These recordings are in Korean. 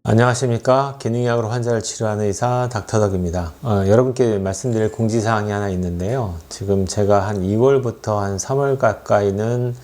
안녕하십니까. 기능의학으로 환자를 치료하는 의사 닥터덕입니다. 여러분께 말씀드릴 공지사항이 하나 있는데요. 지금 제가 한 2월부터 한 3월 가까이는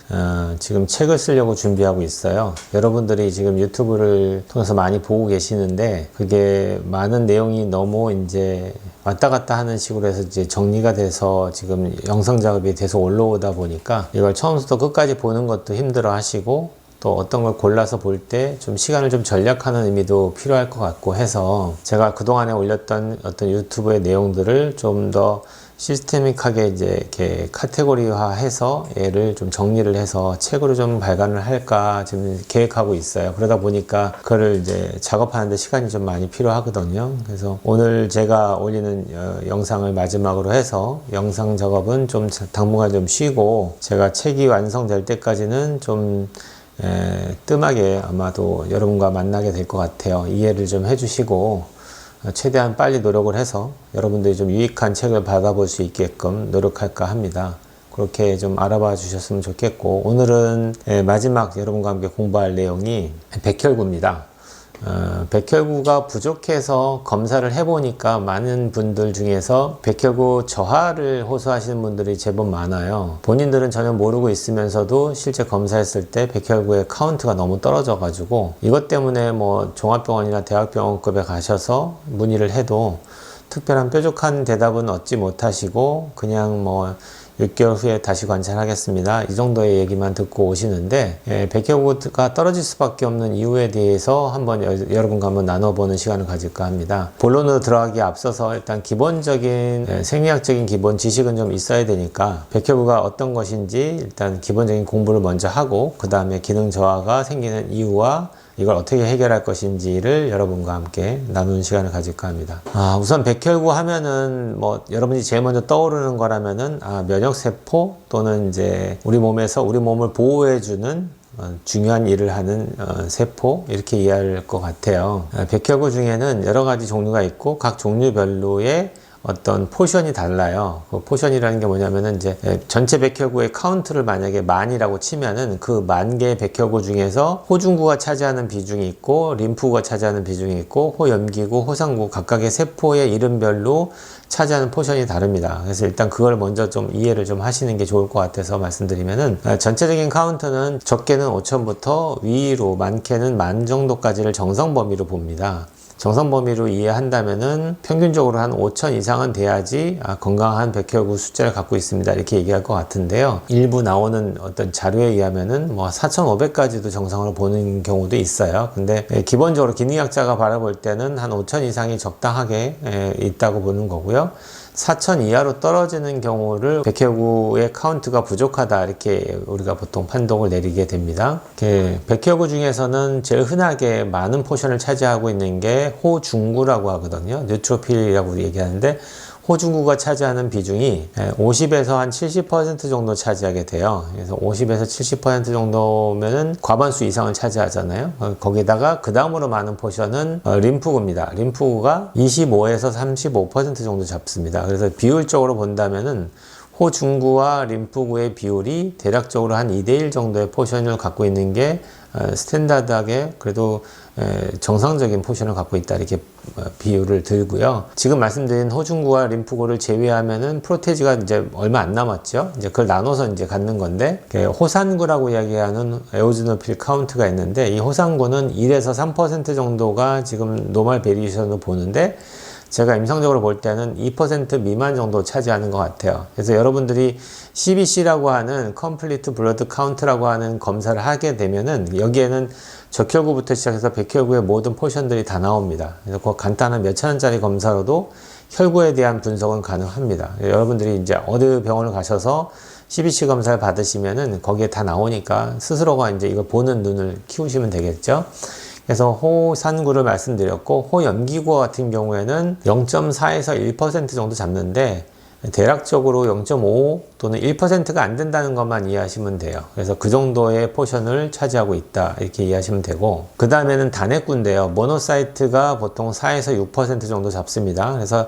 지금 책을 쓰려고 준비하고 있어요. 여러분들이 지금 유튜브를 통해서 많이 보고 계시는데 그게 많은 내용이 너무 이제 왔다 갔다 하는 식으로 해서 이제 정리가 돼서 지금 영상 작업이 돼서 올라오다 보니까 이걸 처음부터 끝까지 보는 것도 힘들어 하시고 또 어떤 걸 골라서 볼 때 좀 시간을 좀 절약하는 의미도 필요할 것 같고 해서 제가 그동안에 올렸던 어떤 유튜브의 내용들을 좀 더 시스테믹하게 이제 이렇게 카테고리화 해서 얘를 좀 정리를 해서 책으로 좀 발간을 할까 지금 계획하고 있어요. 그러다 보니까 그거를 이제 작업하는데 시간이 좀 많이 필요하거든요. 그래서 오늘 제가 올리는 영상을 마지막으로 해서 영상 작업은 좀 당분간 좀 쉬고 제가 책이 완성될 때까지는 좀 뜸하게 아마도 여러분과 만나게 될 것 같아요. 이해를 좀 해주시고 최대한 빨리 노력을 해서 여러분들이 좀 유익한 책을 받아볼 수 있게끔 노력할까 합니다. 그렇게 좀 알아봐 주셨으면 좋겠고, 오늘은 마지막 여러분과 함께 공부할 내용이 백혈구입니다. 백혈구가 부족해서 검사를 해보니까 많은 분들 중에서 백혈구 저하를 호소하시는 분들이 제법 많아요. 본인들은 전혀 모르고 있으면서도 실제 검사했을 때 백혈구의 카운트가 너무 떨어져 가지고 이것 때문에 뭐 종합병원이나 대학병원급에 가셔서 문의를 해도 특별한 뾰족한 대답은 얻지 못하시고 그냥 뭐 6개월 후에 다시 관찰하겠습니다. 이 정도의 얘기만 듣고 오시는데 백혈구가 떨어질 수밖에 없는 이유에 대해서 한번 여러분과 한번 나눠보는 시간을 가질까 합니다. 본론으로 들어가기에 앞서서 일단 기본적인 생리학적인 기본 지식은 좀 있어야 되니까 백혈구가 어떤 것인지 일단 기본적인 공부를 먼저 하고 그 다음에 기능 저하가 생기는 이유와 이걸 어떻게 해결할 것인지를 여러분과 함께 나누는 시간을 가질까 합니다. 우선 백혈구 하면은 뭐 여러분이 제일 먼저 떠오르는 거라면은 면역세포 또는 이제 우리 몸에서 우리 몸을 보호해주는 중요한 일을 하는 세포 이렇게 이해할 것 같아요. 백혈구 중에는 여러 가지 종류가 있고 각 종류별로의 어떤 포션이 달라요. 그 포션이라는 게 뭐냐면은 이제 전체 백혈구의 카운트를 만약에 만이라고 치면은 그 만 개의 백혈구 중에서 호중구가 차지하는 비중이 있고 림프구가 차지하는 비중이 있고 호염기구, 호상구 각각의 세포의 이름별로 차지하는 포션이 다릅니다. 그래서 일단 그걸 먼저 좀 이해를 좀 하시는 게 좋을 것 같아서 말씀드리면은 전체적인 카운트는 적게는 5,000부터 위로 많게는 10,000 정도까지를 정성 범위로 봅니다. 정성 범위로 이해한다면은 평균적으로 한 5,000 이상은 돼야지 건강한 백혈구 숫자를 갖고 있습니다. 이렇게 얘기할 것 같은데요. 일부 나오는 어떤 자료에 의하면은 뭐 4,500까지도 정상으로 보는 경우도 있어요. 근데 기본적으로 기능학자가 바라볼 때는 한 5,000 이상이 적당하게 있다고 보는 거고요. 4,000 이하로 떨어지는 경우를 백혈구의 카운트가 부족하다 이렇게 우리가 보통 판독을 내리게 됩니다. 백혈구 중에서는 제일 흔하게 많은 포션을 차지하고 있는 게 호중구라고 하거든요. 뉴트로필이라고 얘기하는데 호중구가 차지하는 비중이 50에서 한 70% 정도 차지하게 돼요. 그래서 50에서 70% 정도면은 과반수 이상을 차지하잖아요. 거기다가 그 다음으로 많은 포션은 림프구입니다. 림프구가 25에서 35% 정도 잡습니다. 그래서 비율적으로 본다면은 호중구와 림프구의 비율이 대략적으로 한 2대1 정도의 포션을 갖고 있는 게 스탠다드하게 그래도 정상적인 포션을 갖고 있다 이렇게 비율을 들고요. 지금 말씀드린 호중구와 림프구를 제외하면은 프로테이지가 이제 얼마 안 남았죠. 이제 그걸 나눠서 이제 갖는 건데 호산구라고 이야기하는 에오즈노필 카운트가 있는데 이 호산구는 1에서 3% 정도가 지금 노멀 베리에이션으로 보는데 제가 임상적으로 볼 때는 2% 미만 정도 차지하는 것 같아요. 그래서 여러분들이 CBC라고 하는 Complete Blood Count라고 하는 검사를 하게 되면은 여기에는 적혈구부터 시작해서 백혈구의 모든 포션들이 다 나옵니다. 그래서 그 간단한 몇천 원짜리 검사로도 혈구에 대한 분석은 가능합니다. 여러분들이 이제 어느 병원을 가셔서 CBC 검사를 받으시면은 거기에 다 나오니까 스스로가 이제 이걸 보는 눈을 키우시면 되겠죠. 그래서 호산구를 말씀드렸고 호염기구 같은 경우에는 0.4에서 1% 정도 잡는데 대략적으로 0.5 또는 1%가 안 된다는 것만 이해하시면 돼요. 그래서 그 정도의 포션을 차지하고 있다 이렇게 이해하시면 되고, 그 다음에는 단핵구인데요. 모노사이트가 보통 4에서 6% 정도 잡습니다. 그래서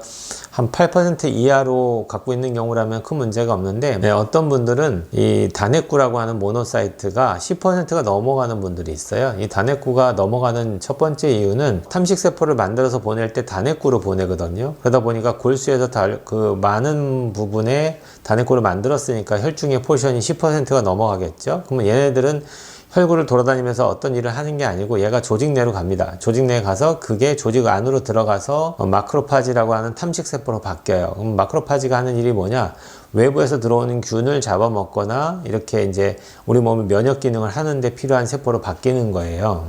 한 8% 이하로 갖고 있는 경우라면 큰 문제가 없는데, 네, 어떤 분들은 이 단핵구라고 하는 모노사이트가 10%가 넘어가는 분들이 있어요. 이 단핵구가 넘어가는 첫 번째 이유는 탐식세포를 만들어서 보낼 때 단핵구로 보내거든요. 그러다 보니까 골수에서 그 많은 부분에 단핵구를 만들었으니까 혈중의 포션이 10%가 넘어가겠죠. 그러면 얘네들은 혈구를 돌아다니면서 어떤 일을 하는 게 아니고 얘가 조직 내로 갑니다. 조직 내에 가서 그게 조직 안으로 들어가서 마크로파지라고 하는 탐식세포로 바뀌어요. 그럼 마크로파지가 하는 일이 뭐냐? 외부에서 들어오는 균을 잡아먹거나 이렇게 이제 우리 몸의 면역 기능을 하는데 필요한 세포로 바뀌는 거예요.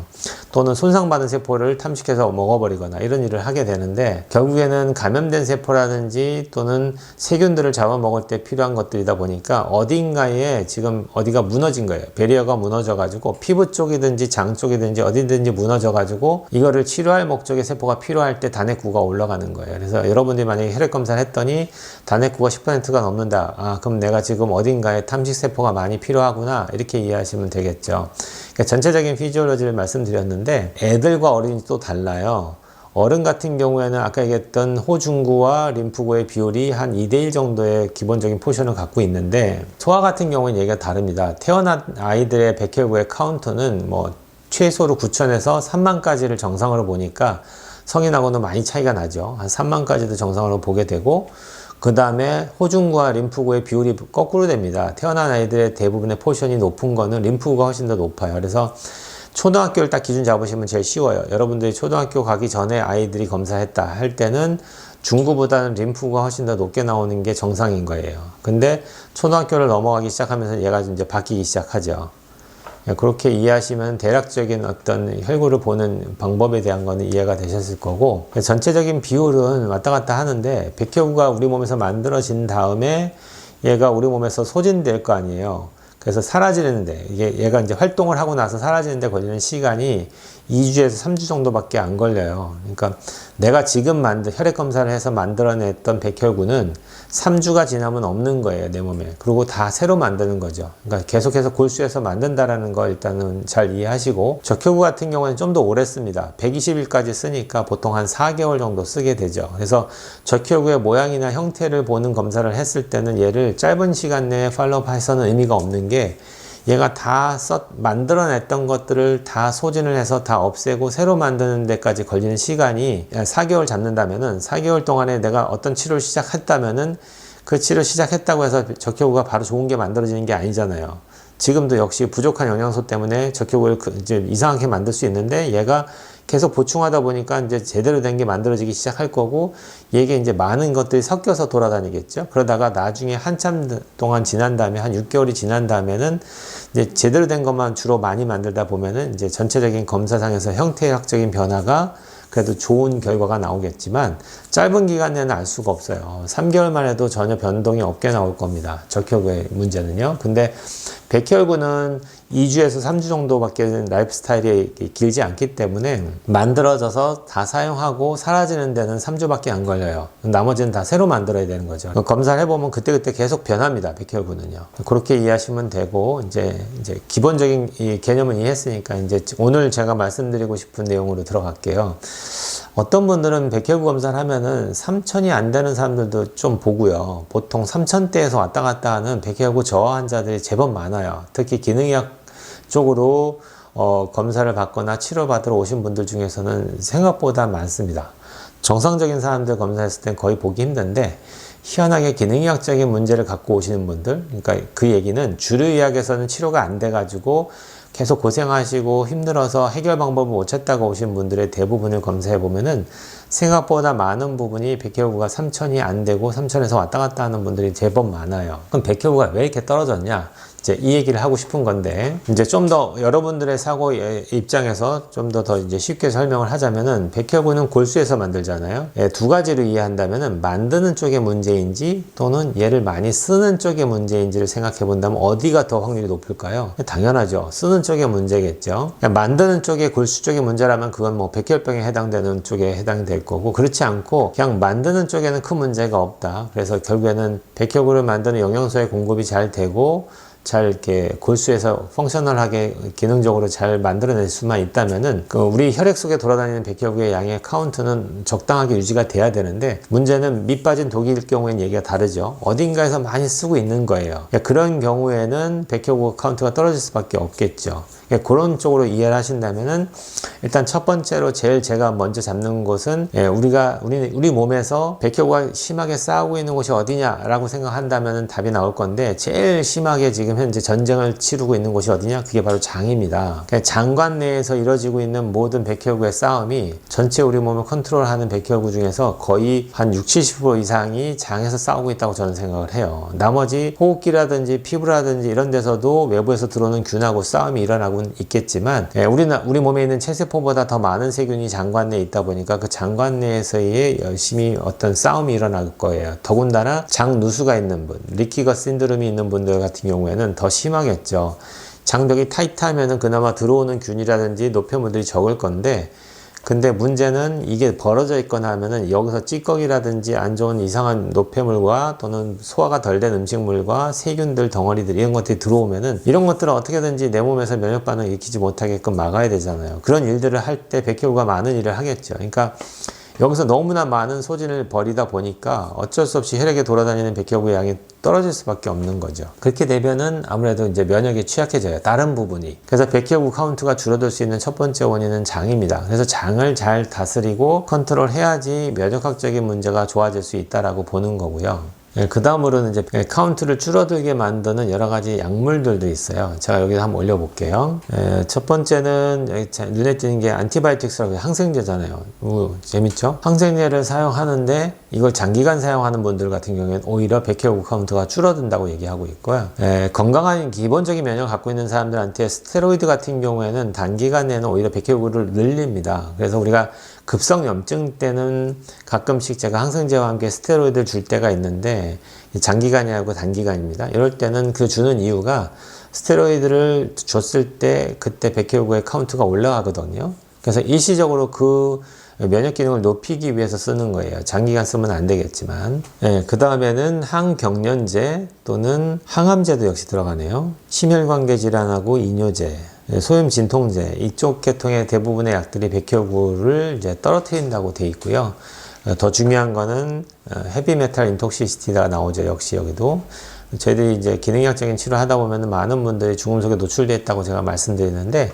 또는 손상받은 세포를 탐식해서 먹어버리거나 이런 일을 하게 되는데, 결국에는 감염된 세포라든지 또는 세균들을 잡아먹을 때 필요한 것들이다 보니까 어딘가에 지금 어디가 무너진 거예요. 배리어가 무너져가지고 피부 쪽이든지 장 쪽이든지 어디든지 무너져가지고 이거를 치료할 목적의 세포가 필요할 때 단핵구가 올라가는 거예요. 그래서 여러분들이 만약에 혈액 검사를 했더니 단핵구가 10%가 넘는다. 그럼 내가 지금 어딘가에 탐식세포가 많이 필요하구나 이렇게 이해하시면 되겠죠. 그러니까 전체적인 피지올로지를 말씀드렸는데, 애들과 어린이 또 달라요. 어른 같은 경우에는 아까 얘기했던 호중구와 림프구의 비율이 한 2대1 정도의 기본적인 포션을 갖고 있는데, 소아 같은 경우는 얘기가 다릅니다. 태어난 아이들의 백혈구의 카운트는 뭐 최소로 9,000에서 30,000까지를 정상으로 보니까 성인하고는 많이 차이가 나죠. 한 30,000까지도 정상으로 보게 되고, 그 다음에 호중구와 림프구의 비율이 거꾸로 됩니다. 태어난 아이들의 대부분의 포션이 높은 거는 림프구가 훨씬 더 높아요. 그래서 초등학교를 딱 기준 잡으시면 제일 쉬워요. 여러분들이 초등학교 가기 전에 아이들이 검사했다 할 때는 중구보다는 림프구가 훨씬 더 높게 나오는 게 정상인 거예요. 근데 초등학교를 넘어가기 시작하면서 얘가 이제 바뀌기 시작하죠. 그렇게 이해하시면 대략적인 어떤 혈구를 보는 방법에 대한 거는 이해가 되셨을 거고, 전체적인 비율은 왔다 갔다 하는데, 백혈구가 우리 몸에서 만들어진 다음에 얘가 우리 몸에서 소진될 거 아니에요. 그래서 사라지는데, 얘가 이제 활동을 하고 나서 사라지는데 걸리는 시간이 2주에서 3주 정도밖에 안 걸려요. 그러니까 내가 지금 혈액 검사를 해서 만들어냈던 백혈구는 3주가 지나면 없는 거예요, 내 몸에. 그리고 다 새로 만드는 거죠. 그러니까 계속해서 골수에서 만든다라는 거 일단은 잘 이해하시고, 적혈구 같은 경우는 좀 더 오래 씁니다. 120일까지 쓰니까 보통 한 4개월 정도 쓰게 되죠. 그래서 적혈구의 모양이나 형태를 보는 검사를 했을 때는 얘를 짧은 시간 내에 팔로우해서는 의미가 없는 게, 얘가 다 만들어냈던 것들을 다 소진을 해서 다 없애고 새로 만드는 데까지 걸리는 시간이 4개월 잡는다면은, 4개월 동안에 내가 어떤 치료를 시작했다면은 그 치료 시작했다고 해서 적혈구가 바로 좋은 게 만들어지는 게 아니잖아요. 지금도 역시 부족한 영양소 때문에 적혈구를 이제 이상하게 만들 수 있는데, 얘가 계속 보충하다 보니까 이제 제대로 된 게 만들어지기 시작할 거고, 이게 이제 많은 것들이 섞여서 돌아다니겠죠. 그러다가 나중에 한참 동안 지난 다음에, 한 6개월이 지난 다음에는 이제 제대로 된 것만 주로 많이 만들다 보면은 이제 전체적인 검사상에서 형태학적인 변화가 그래도 좋은 결과가 나오겠지만, 짧은 기간 내는 알 수가 없어요. 3개월만 해도 전혀 변동이 없게 나올 겁니다. 적혈구의 문제는요. 근데 백혈구는 2주에서 3주 정도밖에 라이프 스타일이 길지 않기 때문에 만들어져서 다 사용하고 사라지는 데는 3주밖에 안 걸려요. 나머지는 다 새로 만들어야 되는 거죠. 검사를 해보면 그때그때 계속 변합니다. 백혈구는요. 그렇게 이해하시면 되고, 이제 기본적인 이 개념은 이해했으니까 이제 오늘 제가 말씀드리고 싶은 내용으로 들어갈게요. 어떤 분들은 백혈구 검사를 하면은 3,000이 안 되는 사람들도 좀 보고요. 보통 3,000대에서 왔다 갔다 하는 백혈구 저하 환자들이 제법 많아요. 특히 기능의학 쪽으로 검사를 받거나 치료받으러 오신 분들 중에서는 생각보다 많습니다. 정상적인 사람들 검사했을 땐 거의 보기 힘든데, 희한하게 기능의학적인 문제를 갖고 오시는 분들, 그러니까 그 얘기는 주류의학에서는 치료가 안 돼가지고 계속 고생하시고 힘들어서 해결 방법을 못 찾다가 오신 분들의 대부분을 검사해 보면은 생각보다 많은 부분이 백혈구가 3,000이 안 되고 3,000에서 왔다 갔다 하는 분들이 제법 많아요. 그럼 백혈구가 왜 이렇게 떨어졌냐? 이제 이 얘기를 하고 싶은 건데, 이제 좀 더 여러분들의 사고 입장에서 좀 더 이제 쉽게 설명을 하자면은, 백혈구는 골수에서 만들잖아요. 두 가지로 이해한다면은, 만드는 쪽의 문제인지 또는 얘를 많이 쓰는 쪽의 문제인지를 생각해 본다면 어디가 더 확률이 높을까요? 당연하죠. 쓰는 쪽의 문제겠죠. 만드는 쪽의 골수 쪽의 문제라면 그건 뭐 백혈병에 해당되는 쪽에 해당이 될 거고, 그렇지 않고 그냥 만드는 쪽에는 큰 문제가 없다. 그래서 결국에는 백혈구를 만드는 영양소의 공급이 잘 되고 잘 이렇게 골수에서 펑셔널하게 기능적으로 잘 만들어낼 수만 있다면은 우리 혈액 속에 돌아다니는 백혈구의 양의 카운트는 적당하게 유지가 돼야 되는데, 문제는 밑 빠진 독일 경우에는 얘기가 다르죠. 어딘가에서 많이 쓰고 있는 거예요. 그런 경우에는 백혈구 카운트가 떨어질 수밖에 없겠죠. 그런 쪽으로 이해를 하신다면은, 일단 첫 번째로 제일 제가 먼저 잡는 것은, 우리 몸에서 백혈구가 심하게 싸우고 있는 곳이 어디냐라고 생각한다면은 답이 나올 건데, 제일 심하게 지금 현재 전쟁을 치르고 있는 곳이 어디냐? 그게 바로 장입니다. 장관 내에서 이루어지고 있는 모든 백혈구의 싸움이 전체 우리 몸을 컨트롤하는 백혈구 중에서 거의 한 60-70% 이상이 장에서 싸우고 있다고 저는 생각을 해요. 나머지 호흡기라든지 피부라든지 이런 데서도 외부에서 들어오는 균하고 싸움이 일어나고 있겠지만, 우리 몸에 있는 체세포보다 더 많은 세균이 장관 내에 있다 보니까 그 장관 내에서의 열심히 어떤 싸움이 일어날 거예요. 더군다나 장 누수가 있는 분, 리키거 신드롬이 있는 분들 같은 경우에는 더 심하겠죠. 장벽이 타이트하면은 그나마 들어오는 균이라든지 노폐물들이 적을 건데, 근데 문제는 이게 벌어져 있거나 하면은 여기서 찌꺼기라든지 안 좋은 이상한 노폐물과 또는 소화가 덜 된 음식물과 세균들, 덩어리들 이런 것들이 들어오면은, 이런 것들은 어떻게든지 내 몸에서 면역 반응을 일으키지 못하게끔 막아야 되잖아요. 그런 일들을 할 때 백혈구가 많은 일을 하겠죠. 그러니까 여기서 너무나 많은 소진을 벌이다 보니까 어쩔 수 없이 혈액에 돌아다니는 백혈구의 양이 떨어질 수밖에 없는 거죠. 그렇게 되면은 아무래도 이제 면역이 취약해져요. 다른 부분이. 그래서 백혈구 카운트가 줄어들 수 있는 첫 번째 원인은 장입니다. 그래서 장을 잘 다스리고 컨트롤 해야지 면역학적인 문제가 좋아질 수 있다라고 보는 거고요. 그 다음으로는 이제 카운트를 줄어들게 만드는 여러 가지 약물들도 있어요. 제가 여기다 한번 올려볼게요. 첫 번째는 눈에 띄는 게 안티바이오틱스라고 항생제잖아요. 재밌죠? 항생제를 사용하는데 이걸 장기간 사용하는 분들 같은 경우에는 오히려 백혈구 카운트가 줄어든다고 얘기하고 있고요. 건강한 기본적인 면역을 갖고 있는 사람들한테 스테로이드 같은 경우에는 단기간에는 오히려 백혈구를 늘립니다. 그래서 우리가 급성염증 때는 가끔씩 제가 항생제와 함께 스테로이드를 줄 때가 있는데, 장기간이 아니고 단기간입니다. 이럴 때는 그 주는 이유가 스테로이드를 줬을 때 그때 백혈구의 카운트가 올라가거든요. 그래서 일시적으로 그 면역 기능을 높이기 위해서 쓰는 거예요. 장기간 쓰면 안 되겠지만. 그 다음에는 항경련제 또는 항암제도 역시 들어가네요. 심혈관계 질환하고 이뇨제, 소염 진통제, 이쪽 계통의 대부분의 약들이 백혈구를 이제 떨어뜨린다고 돼 있고요. 더 중요한 거는 헤비메탈 인톡시시티가 나오죠. 역시 여기도. 저희들이 이제 기능의학적인 치료를 하다 보면 많은 분들이 중금속에 노출되어 있다고 제가 말씀드리는데,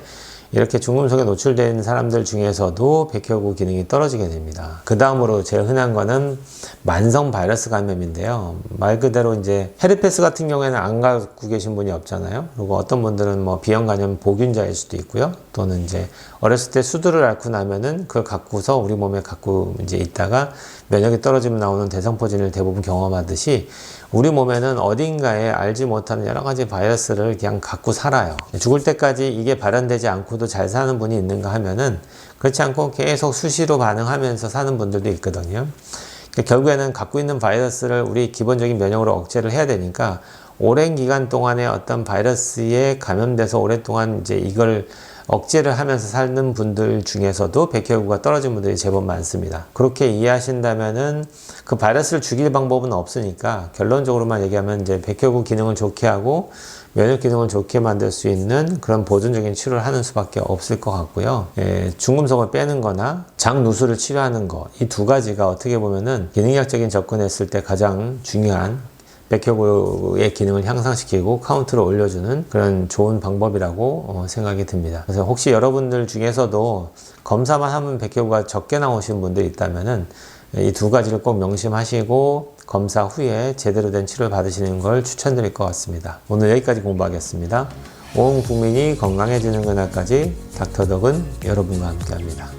이렇게 중금속에 노출된 사람들 중에서도 백혈구 기능이 떨어지게 됩니다. 그 다음으로 제일 흔한 거는 만성 바이러스 감염인데요. 말 그대로 이제 헤르페스 같은 경우에는 안 갖고 계신 분이 없잖아요. 그리고 어떤 분들은 뭐 비형 감염 보균자일 수도 있고요. 또는 이제 어렸을 때 수두를 앓고 나면은 그걸 갖고서 우리 몸에 갖고 이제 있다가 면역이 떨어지면 나오는 대성포진을 대부분 경험하듯이, 우리 몸에는 어딘가에 알지 못하는 여러 가지 바이러스를 그냥 갖고 살아요. 죽을 때까지 이게 발현되지 않고도 잘 사는 분이 있는가 하면은, 그렇지 않고 계속 수시로 반응하면서 사는 분들도 있거든요. 그러니까 결국에는 갖고 있는 바이러스를 우리 기본적인 면역으로 억제를 해야 되니까, 오랜 기간 동안에 어떤 바이러스에 감염돼서 오랫동안 이제 이걸 억제를 하면서 사는 분들 중에서도 백혈구가 떨어진 분들이 제법 많습니다. 그렇게 이해하신다면은 그 바이러스를 죽일 방법은 없으니까, 결론적으로만 얘기하면 이제 백혈구 기능을 좋게 하고 면역 기능을 좋게 만들 수 있는 그런 보존적인 치료를 하는 수밖에 없을 것 같고요. 중금속을 빼는 거나 장 누수를 치료하는 거, 이 두 가지가 어떻게 보면은 기능의학적인 접근했을 때 가장 중요한 백혈구의 기능을 향상시키고 카운트를 올려주는 그런 좋은 방법이라고 생각이 듭니다. 그래서 혹시 여러분들 중에서도 검사만 하면 백혈구가 적게 나오신 분들이 있다면은 이 두 가지를 꼭 명심하시고 검사 후에 제대로 된 치료를 받으시는 걸 추천드릴 것 같습니다. 오늘 여기까지 공부하겠습니다. 온 국민이 건강해지는 그날까지 닥터덕은 여러분과 함께합니다.